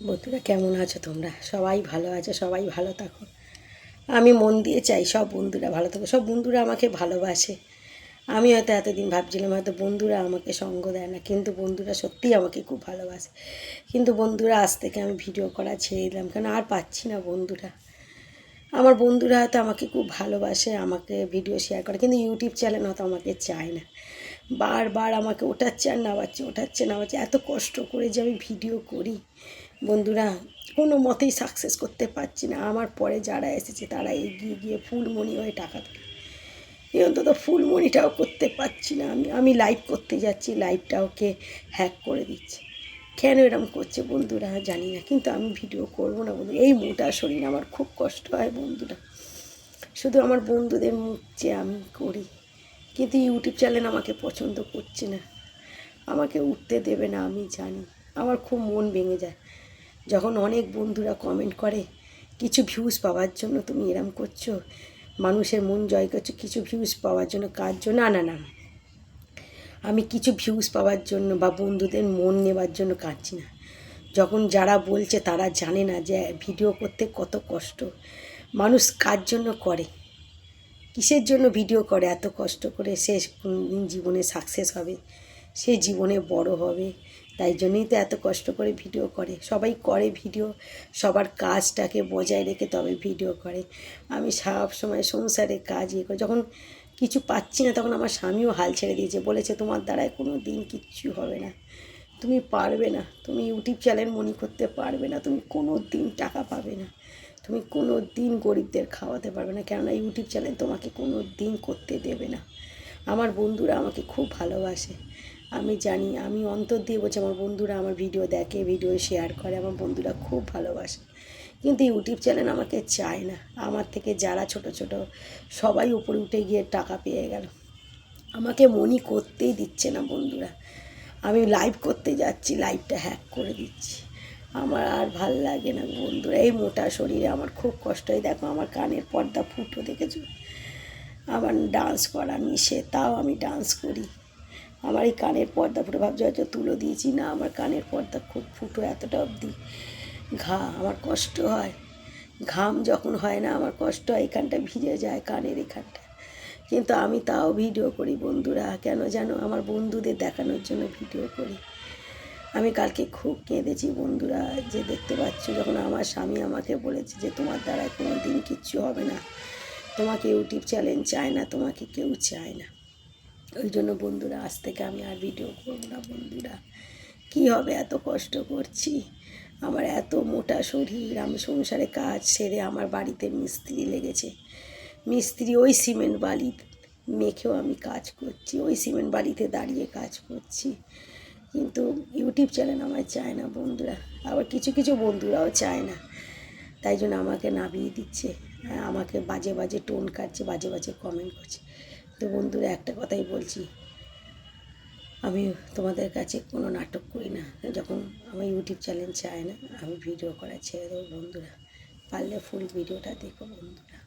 বন্ধুরা কেমন আছো তোমরা? সবাই ভালো আছে, সবাই ভালো থাকো। আমি মন দিয়ে চাই সব বন্ধুরা ভালো থাকো, সব বন্ধুরা আমাকে ভালোবাসে। আমি হয়তো এতদিন ভাবছিলাম হয়তো বন্ধুরা আমাকে সঙ্গ দেয় না, কিন্তু বন্ধুরা সত্যিই আমাকে খুব ভালোবাসে। কিন্তু বন্ধুরা আজ থেকে আমি ভিডিও করা ছেড়ে দিলাম, কেন আর পাচ্ছি না বন্ধুরা। আমার বন্ধুরা হয়তো আমাকে খুব ভালোবাসে, আমাকে ভিডিও শেয়ার করে, কিন্তু ইউটিউব চ্যানেল হয়তো আমাকে চায় না। বারবার আমাকে ওঠাচ্ছে আর নামাচ্ছে, ওঠাচ্ছে নামাচ্ছে। এত কষ্ট করে যে আমি ভিডিও করি বন্ধুরা, কোনো মতেই সাকসেস করতে পারছি না। আমার পরে যারা এসেছে তারা এগিয়ে গিয়ে ফুলমণি হয়ে টাকা তোলে, এই অন্তত ফুলমণিটাও করতে পারছি না। আমি লাইভ করতে যাচ্ছি, লাইভটা ওকে হ্যাক করে দিচ্ছে। কেন এরকম করছে বন্ধুরা জানি না, কিন্তু আমি ভিডিও করব না বন্ধু। এই মোটা শরীর, আমার খুব কষ্ট হয় বন্ধুরা। শুধু আমার বন্ধুদের মুখ চেয়ে আমি করি, কিন্তু ইউটিউব চ্যানেল আমাকে পছন্দ করছে না, আমাকে উঠতে দেবে না। আমি জানি, আমার খুব মন ভেঙে যায় যখন অনেক বন্ধুরা কমেন্ট করে কিছু ভিউজ পাওয়ার জন্য তুমি এরম করছো, মানুষের মন জয় করছো কিছু ভিউজ পাওয়ার জন্য। কার জন্য? না না না, আমি কিছু ভিউজ পাওয়ার জন্য বা বন্ধুদের মন নেবার জন্য কাঁদছি না। যখন যারা বলছে তারা জানে না যে ভিডিও করতে কত কষ্ট, মানুষ কার জন্য করে, কিসের জন্য ভিডিও করে এত কষ্ট করে। সে কোনদিন জীবনে সাকসেস হবে, সে জীবনে বড় হবে, তাই জন্যই তো এত কষ্ট করে ভিডিও করে। সবাই করে ভিডিও সবার কাজটাকে বজায় রেখে তবে ভিডিও করে। আমি সব সময় সংসারে কাজ ইয়ে করি, যখন কিছু পাচ্ছি না তখন আমার স্বামীও হাল ছেড়ে দিয়েছে, বলেছে তোমার দ্বারায় কোনো দিন কিচ্ছু হবে না, তুমি পারবে না, তুমি ইউটিউব চ্যানেল মনি করতে পারবে না, তুমি কোনো দিন টাকা পাবে না, তুমি কোনো দিন গরিবদের খাওয়াতে পারবে না, কেননা ইউটিউব চ্যানেল তোমাকে কোনো দিন করতে দেবে না। আমার বন্ধুরা আমাকে খুব ভালোবাসে, আমি জানি। আমি অন্তর দিয়ে বলছি, আমার বন্ধুরা আমার ভিডিও দেখে, ভিডিও শেয়ার করে, আমার বন্ধুরা খুব ভালোবাসে। কিন্তু ইউটিউব চ্যানেল আমাকে চায় না। আমার থেকে যারা ছোট ছোট সবাই উপরে উঠে গিয়ে টাকা পেয়ে গেল, আমাকে মনি করতেই দিচ্ছে না বন্ধুরা। আমি লাইভ করতে যাচ্ছি, লাইভটা হ্যাক করে দিচ্ছি। আমার আর ভাল লাগে না বন্ধুরা, এই মোটা শরীরে আমার খুব কষ্ট হয়। দেখো আমার কানের পর্দা ফুটো, দেখেছো? আমার ডান্স করা নিষেধ, তাও আমি ডান্স করি। আমার এই কানের পর্দা ফুটো, ভাবছি হয়তো তুলে দিয়েছি, না আমার কানের পর্দা খুব ফুটো, এতটা অবধি ঘা। আমার কষ্ট হয়, ঘাম যখন হয় না আমার কষ্ট হয়, এখানটা ভিজে যায় কানের এখানটা, কিন্তু আমি তাও ভিডিও করি বন্ধুরা। কেন জানো? আমার বন্ধুদের দেখানোর জন্য ভিডিও করি। আমি কালকে খুব কেঁদেছি বন্ধুরা, যে দেখতে পাচ্ছ যখন আমার স্বামী আমাকে বলেছে যে তোমার দ্বারা কোনো দিন কিচ্ছু হবে না, তোমাকে ইউটিউব চ্যানেল চায় না, তোমাকে কেউ চায় না। ওই জন্য বন্ধুরা আজ থেকে আমি আর ভিডিও করবো না বন্ধুরা। কী হবে, এত কষ্ট করছি, আমার এত মোটা শরীর। আমি সংসারে কাজ সেরে আমার বাড়িতে মিস্ত্রি লেগেছে, মিস্ত্রি ওই সিমেন্ট বালি মেখেও আমি কাজ করছি, ওই সিমেন্ট বালিতে দাঁড়িয়ে কাজ করছি, কিন্তু ইউটিউব চ্যানেল আমায় চায় না বন্ধুরা। আবার কিছু কিছু বন্ধুরাও চায় না, তাই জন্য আমাকে নামিয়ে দিচ্ছে, আমাকে বাজে বাজে টোন কাটছে, বাজে বাজে কমেন্ট করছে। তো বন্ধুরা একটা কথাই বলছি, আমি তোমাদের কাছে কোনো নাটক করি না। যখন আমার ইউটিউব চ্যানেল চায় না আমি ভিডিও করা ছেড়ে দেবো বন্ধুরা। পারলে ফুল ভিডিওটা দেখো বন্ধুরা।